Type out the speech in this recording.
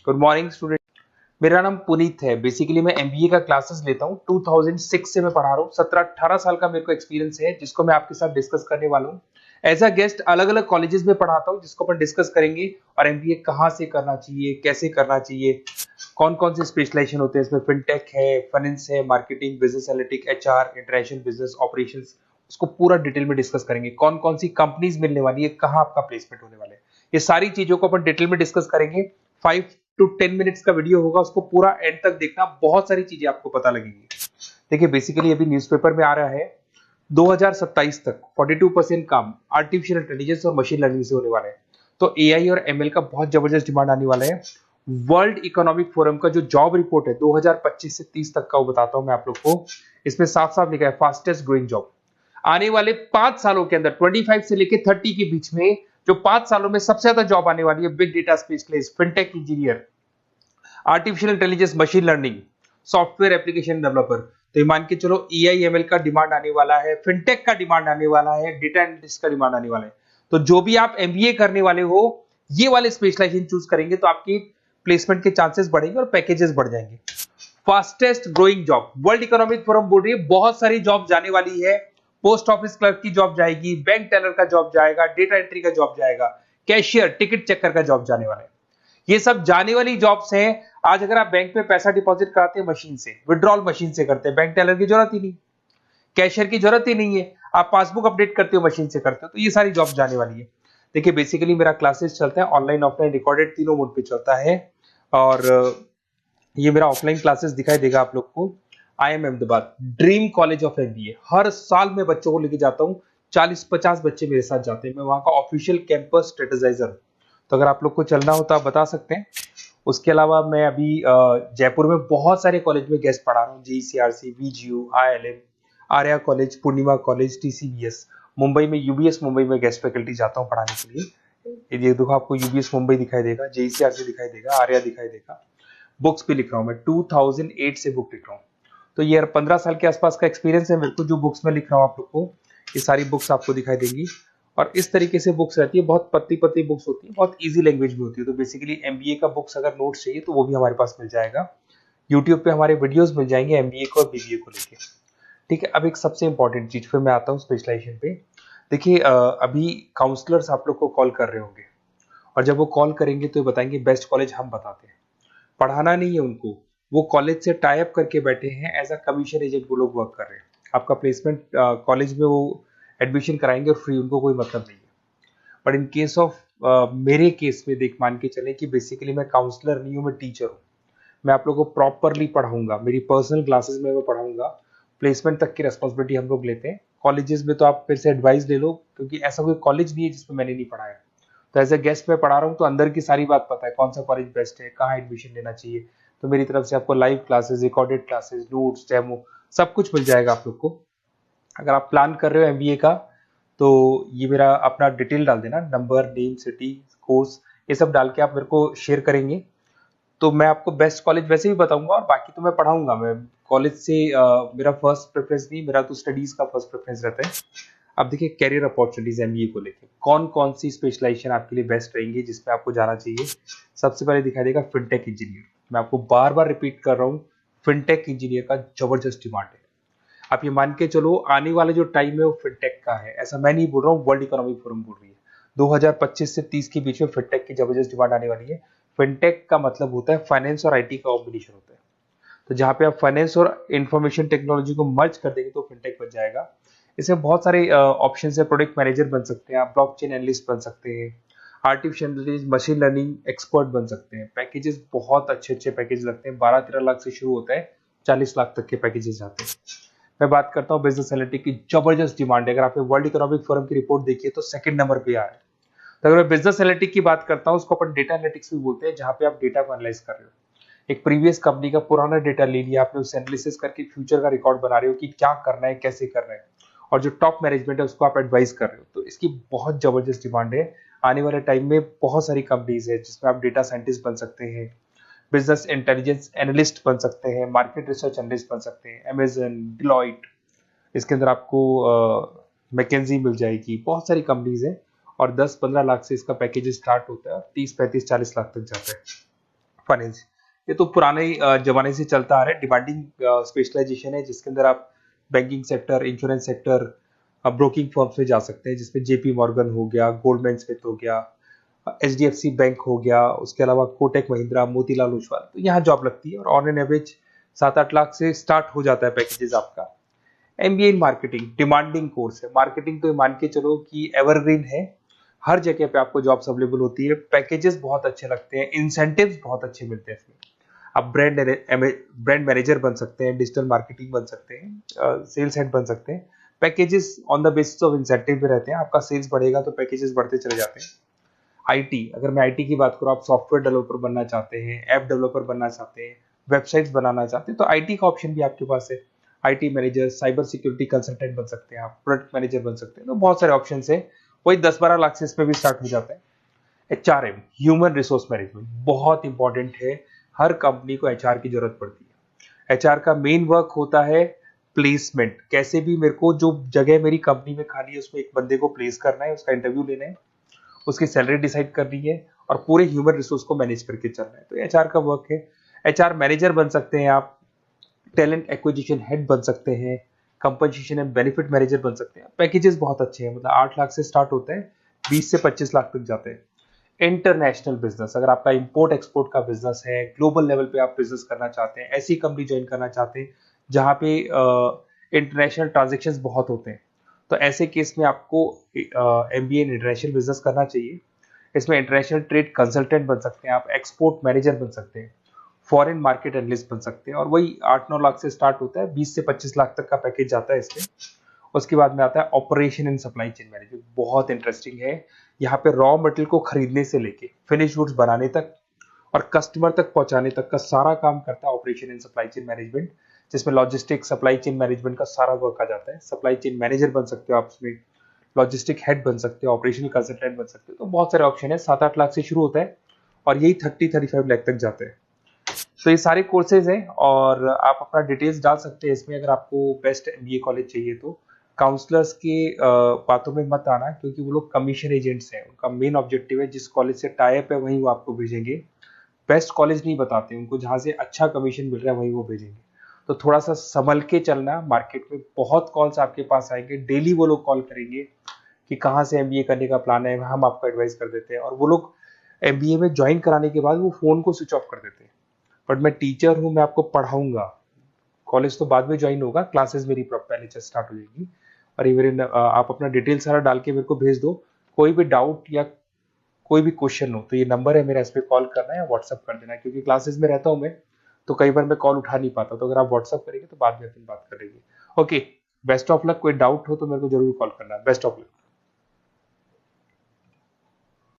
Good morning student. मेरा नाम पुनीत है। बेसिकली मैं एमबीए का क्लासेस लेता हूँ। 2006 से मैं पढ़ा रहा हूँ। 17-18 साल का मेरे को एक्सपीरियंस है, जिसको मैं आपके साथ डिस्कस करने वाला हूँ। एज अ गेस्ट अलग अलग कॉलेजेस में पढ़ाता हूँ, जिसको अपन डिस्कस करेंगे। और एमबीए कहाँ से करना चाहिए, कैसे करना चाहिए, कौन कौन से स्पेशलाइजेशन होते हैं इसमें। फिनटेक है, फाइनेंस है, marketing, business analytic, HR, international business operations, उसको पूरा डिटेल में डिस्कस करेंगे। कौन कौन सी कंपनीज मिलने वाली है, कहाँ आपका प्लेसमेंट होने वाला है, ये सारी चीजों को अपन डिटेल में डिस्कस करेंगे। 5 to 10 मिनट्स का वीडियो होगा, उसको पूरा एंड तक देखना। बहुत सारी चीजें आपको पता लगेंगी। देखिए बेसिकली अभी न्यूज़पेपर में आ रहा है 2027 तक 42% काम आर्टिफिशियल इंटेलिजेंस और मशीन लर्निंग से होने वाला है। तो एआई और एमएल का बहुत जबरदस्त डिमांड आने वाला है। वर्ल्ड इकोनॉमिक फोरम का जो जॉब रिपोर्ट है 2025 से 30 तक का, वो बताता हूं मैं आप लोग को। इसमें साफ साफ लिखा है फास्टेस्ट ग्रोइंग जॉब। आने वाले 5 सालों के अंदर 25 से लेकर 30 के बीच में जो 5 सालों में सबसे ज्यादा जॉब आने वाली है, big data specialist, fintech engineer, artificial intelligence, machine learning, software application developer. तो ये मान के चलो एआईएमएल का डिमांड आने वाला है, फिनटेक का डिमांड आने वाला है, डेटा एनालिटिक्स का डिमांड आने वाला है। तो जो भी आप एमबीए करने वाले हो, ये वाले स्पेशलाइजेशन चूज करेंगे तो आपकी प्लेसमेंट के चांसेस बढ़ेंगे और पैकेजेस बढ़ जाएंगे। Fastest growing job, world economic forum बोल रही है बहुत सारी जॉब जाने वाली है। पोस्ट ऑफिस क्लर्क की जॉब जाएगी, बैंक टेलर का जॉब जाएगा, डेटा एंट्री का जॉब जाएगा, कैशियर, टिकट चेकर का जॉब जाने वाला है। ये सब जाने वाली जॉब्स हैं। आज अगर आप बैंक में पैसा डिपॉजिट कराते हैं मशीन से, विड्रॉल मशीन से करते हैं, बैंक टेलर की जरूरत ही नहीं, कैशियर की जरूरत ही नहीं है, आप पासबुक अपडेट करते हो मशीन से करते हो। तो ये सारी जॉब जाने वाली है। देखिए बेसिकली मेरा क्लासेस चलता है ऑनलाइन ऑफलाइन रिकॉर्डेड, तीनों मोड पे चलता है। और ये मेरा ऑफलाइन क्लासेस दिखाई देगा आप लोग को। I M Ahmedabad, dream college of MBA. हर साल मैं बच्चों को लेके जाता हूँ। 40-50 बच्चे मेरे साथ जाते हैं। मैं वहां का ऑफिशियल कैंपस स्ट्रेटेजाइजर हूँ। तो अगर आप लोग को चलना हो तो आप बता सकते हैं। उसके अलावा मैं अभी जयपुर में बहुत सारे कॉलेज में गेस्ट पढ़ा रहा हूँ। जीसीआरसी, वीजीयू, आईएलएम, आर्या कॉलेज, पूर्णिमा कॉलेज, टीसीबीएस। मुंबई में यूबीएस मुंबई में गेस्ट फैकल्टी जाता हूँ पढ़ाने के लिए। ये देखो आपको यूबीएस मुंबई दिखाई देगा, जेईसीआरसी दिखाई देगा, आर्या दिखाई देगा। बुक्स भी लिख रहा हूँ मैं, 2008 से बुक लिख रहा हूँ। तो ये 15 साल के आसपास का एक्सपीरियंस है मेरे को। जो बुक्स में लिख रहा हूँ आप लोग को, ये सारी बुक्स आपको दिखाई देंगी। और इस तरीके से बुक्स रहती है, बहुत पतली पतली बुक्स होती है, बहुत इजी लैंग्वेज में होती है। तो बेसिकली एमबीए का बुक्स अगर नोट्स चाहिए तो वो भी हमारे पास मिल जाएगा। यूट्यूब पे हमारे वीडियोस मिल जाएंगे एमबीए को और बीबीए को लेके। ठीक है, अब एक सबसे इंपॉर्टेंट चीज फिर मैं आता हूँ स्पेशलाइजेशन पे। देखिए अभी काउंसलर्स आप लोग को कॉल कर रहे होंगे, और जब वो कॉल करेंगे तो ये बताएंगे बेस्ट कॉलेज हम बताते हैं। पढ़ाना नहीं है उनको, वो कॉलेज से टाई अप करके बैठे हैं। एज अ कमीशन एजेंट वो लोग वर्क कर रहे हैं। आपका प्लेसमेंट कॉलेज में वो एडमिशन कराएंगे और फ्री, उनको कोई मतलब नहीं है। बट इन केस ऑफ मेरे केस में देख मान के चले कि बेसिकली मैं काउंसलर नहीं हूँ, मैं टीचर हूँ। मैं आप लोगों को प्रॉपरली पढ़ाऊंगा, मेरी पर्सनल क्लासेस में मैं पढ़ाऊंगा। प्लेसमेंट तक की रेस्पॉन्सिबिलिटी हम लोग लेते हैं। कॉलेजेस में तो आप फिर से एडवाइस ले लो, क्योंकि ऐसा कोई कॉलेज नहीं है जिसमें मैंने नहीं पढ़ाया। तो एज ए गेस्ट मैं पढ़ा रहा हूँ, तो अंदर की सारी बात पता है, कौन सा कॉलेज बेस्ट है, कहाँ एडमिशन लेना चाहिए। तो मेरी तरफ से आपको live classes, recorded classes, notes, demo सब कुछ मिल जाएगा आप लोग को। अगर आप प्लान कर रहे हो एमबीए का, तो ये मेरा अपना डिटेल डाल देना, नंबर, नेम, सिटी, कोर्स, ये सब डाल के आप मेरे को शेयर करेंगे। तो मैं आपको बेस्ट कॉलेज वैसे भी बताऊंगा, और बाकी तो मैं पढ़ाऊंगा। मैं कॉलेज से मेरा फर्स्ट प्रेफरेंस नहीं, मेरा तो स्टडीज का फर्स्ट प्रेफरेंस रहता है। अब देखिए कैरियर अपॉर्चुनिटीज एमबीए को लेके कौन कौन सी स्पेशलाइजेशन आपके लिए बेस्ट रहेंगी, जिसमें आपको जाना चाहिए। सबसे पहले दिखाई देगा फिनटेक इंजीनियर। मैं आपको बार बार रिपीट कर रहा हूँ, फिनटेक इंजीनियर का जबरदस्त डिमांड है। आप ये मान के चलो आने वाला जो टाइम है वो फिनटेक का है। ऐसा मैं नहीं बोल रहा हूँ, वर्ल्ड इकोनॉमिक फोरम बोल रही है। 2025 से 30 के बीच में फिनटेक की जबरदस्त डिमांड आने वाली है। फिनटेक का मतलब होता है फाइनेंस और आईटी का कॉम्बिनेशन होता है। तो जहां पे आप फाइनेंस और इंफॉर्मेशन टेक्नोलॉजी को मर्ज कर देंगे तो फिनटेक बन जाएगा। इसमें बहुत सारे ऑप्शन है। प्रोडक्ट मैनेजर बन सकते हैं आप, ब्लॉकचेन एनालिस्ट बन सकते हैं, artificial intelligence, machine learning expert बन सकते हैं। पैकेजेस बहुत अच्छे अच्छे पैकेज लगते हैं, 12-13 लाख से शुरू होता है, 40 लाख तक के पैकेजेस जाते हैं। मैं बात करता हूँ बिजनेस एनालिटिक्स की, जबरदस्त डिमांड है। अगर आपने वर्ल्ड इकोनॉमिक फोरम की रिपोर्ट देखी है तो सेकंड नंबर पे आ रहा है। तो अगर मैं बिजनेस एनालिटिक्स की बात करता हूँ, उसको अपन डेटा एनालिटिक्स भी बोलते हैं, जहां पे आप डेटा को एनालाइज कर रहे हो। एक प्रीवियस कंपनी का पुराना डेटा ले लिया आपने, उसे एनालिसिस करके फ्यूचर का रिकॉर्ड बना रहे हो कि क्या करना है, कैसे करना है, और जो टॉप मैनेजमेंट है उसको आप एडवाइस कर रहे हो। तो इसकी बहुत जबरदस्त डिमांड है। आने वाले टाइम में बहुत सारी कंपनीज है जिसमें आप डेटा साइंटिस्ट बन सकते हैं, बिजनेस इंटेलिजेंस एनालिस्ट बन सकते हैं, मार्केट रिसर्च एनालिस्ट बन सकते हैं, अमेजन, डिलॉइट, इसके अंदर आपको मैकेंजी मिल जाएगी। बहुत सारी कंपनीज है, और 10-15 लाख से इसका पैकेज स्टार्ट होता है और 30-35-40 लाख तक जाता है। फाइनेंस, ये तो पुराने जमाने से चलता आ रहा है। डिमांडिंग स्पेशलाइजेशन है जिसके अंदर आप banking sector, insurance sector, broking firms में जा सकते हैं, जिसमें जेपी मॉर्गन हो गया, गोल्डमैन स्मिथ हो गया, एचडीएफसी बैंक हो गया, उसके अलावा कोटक महिंद्रा, मोतीलाल ओसवाल, तो यहाँ जॉब लगती है और ऑन एन एवरेज 7-8 लाख से स्टार्ट हो जाता है पैकेजेस आपका। MBA in marketing demanding course है। मार्केटिंग तो मान के चलो कि एवरग्रीन है, हर जगह पे आपको जॉब्स अवेलेबल होती है, पैकेजेस बहुत अच्छे लगते हैं, इंसेंटिव्स बहुत अच्छे मिलते हैं इसमें। आप ब्रांड मैनेजर बन सकते हैं, डिजिटल मार्केटिंग बन सकते हैं, सेल्स हेड बन सकते हैं। Packages on the basis of incentive पे रहते हैं, आपका सेल्स बढ़ेगा तो पैकेजेस बढ़ते चले जाते हैं। आईटी, अगर मैं आईटी की बात करूँ, आप सॉफ्टवेयर डेवलपर बनना चाहते हैं, ऐप डेवलपर बनना चाहते हैं, वेबसाइट्स बनाना चाहते हैं, तो आईटी का ऑप्शन भी आपके पास है। IT manager, cyber security consultant बन सकते हैं, आप प्रोडक्ट मैनेजर बन सकते हैं, तो बहुत सारे ऑप्शन है। वही 10-12 लाख से इसमें भी स्टार्ट हो जाता है। एचआरएम, ह्यूमन रिसोर्स मैनेजमेंट, बहुत इंपॉर्टेंट है। हर कंपनी को एचआर की जरूरत पड़ती है। एचआर का मेन वर्क होता है प्लेसमेंट, कैसे भी मेरे को जो जगह मेरी कंपनी में खाली है उसमें एक बंदे को प्लेस करना है, उसका इंटरव्यू लेना है, उसकी सैलरी डिसाइड करनी है और पूरे ह्यूमन रिसोर्स को मैनेज करके चलना है, तो एचआर का वर्क है। एचआर मैनेजर बन सकते हैं आप, टैलेंट एक्विजिशन हेड बन सकते हैं, कंपनसेशन एंड बेनिफिट मैनेजर बन सकते हैं। पैकेजेस बहुत अच्छे हैं, मतलब 8 लाख से स्टार्ट होते हैं, 20 से 25 लाख तक जाते हैं। इंटरनेशनल बिजनेस, अगर आपका इंपोर्ट एक्सपोर्ट का बिजनेस है, ग्लोबल लेवल पे आप बिजनेस करना चाहते हैं, ऐसी कंपनी ज्वाइन करना चाहते हैं जहां पे इंटरनेशनल ट्रांजेक्शन्स बहुत होते हैं, तो ऐसे केस में आपको एमबीए इन इंटरनेशनल बिजनेस करना चाहिए। इसमें इंटरनेशनल ट्रेड कंसल्टेंट बन सकते हैं आप, एक्सपोर्ट मैनेजर बन सकते हैं, फॉरेन मार्केट एनालिस्ट बन सकते हैं, और वही 8-9 लाख से स्टार्ट होता है, 20 से 25 लाख तक का पैकेज जाता है इसमें। उसके बाद में आता है operation and supply chain management, बहुत इंटरेस्टिंग है। यहाँ पे रॉ मटेरियल को खरीदने से लेके फिनिश गुड्स बनाने तक और कस्टमर तक पहुंचाने तक का सारा काम करता है operation and supply chain management, जिसमें लॉजिस्टिक सप्लाई चेन मैनेजमेंट का सारा वर्क आ जाता है। सप्लाई चेन मैनेजर बन सकते हो आप उसमें, लॉजिस्टिक हेड बन सकते हो, ऑपरेशनल कंसल्टेंट बन सकते हो, तो बहुत सारे ऑप्शन है। 7-8 लाख से शुरू होता है और यही 30-35 लाख तक जाते हैं। तो ये सारे कोर्सेज हैं और आप अपना डिटेल्स डाल सकते हैं इसमें, अगर आपको बेस्ट एमबीए कॉलेज चाहिए तो। काउंसलर्स के बातों में मत आना, क्योंकि वो लोग कमीशन एजेंट्स हैं, उनका मेन ऑब्जेक्टिव है जिस कॉलेज से टाई अप है वहीं वो आपको भेजेंगे। बेस्ट कॉलेज नहीं बताते उनको, जहाँ से अच्छा कमीशन मिल रहा है वहीं वो भेजेंगे। तो थोड़ा सा संभल के चलना, मार्केट में बहुत कॉल्स आपके पास आएंगे, डेली वो लोग कॉल करेंगे कि कहाँ से एमबीए करने का प्लान है, हम आपको एडवाइस कर देते हैं, और वो लोग एमबीए में ज्वाइन कराने के बाद वो फोन को स्विच ऑफ कर देते हैं। बट मैं टीचर हूँ, मैं आपको पढ़ाऊंगा, कॉलेज तो बाद में ज्वाइन होगा, क्लासेस मेरी पहले से स्टार्ट हो जाएगी। और ये मेरे आप अपना डिटेल सारा डाल के मेरे को भेज दो। कोई भी डाउट या कोई भी क्वेश्चन हो तो ये नंबर है मेरा, इस पे कॉल करना है या व्हाट्सअप कर देना है, क्योंकि क्लासेस में रहता हूँ मैं, तो कई बार मैं कॉल उठा नहीं पाता, तो अगर आप व्हाट्सअप करेंगे तो बाद में अपन बात कर लेंगे। Okay, best of luck. कोई डाउट हो तो मेरे को जरूर कॉल करना। Best of luck.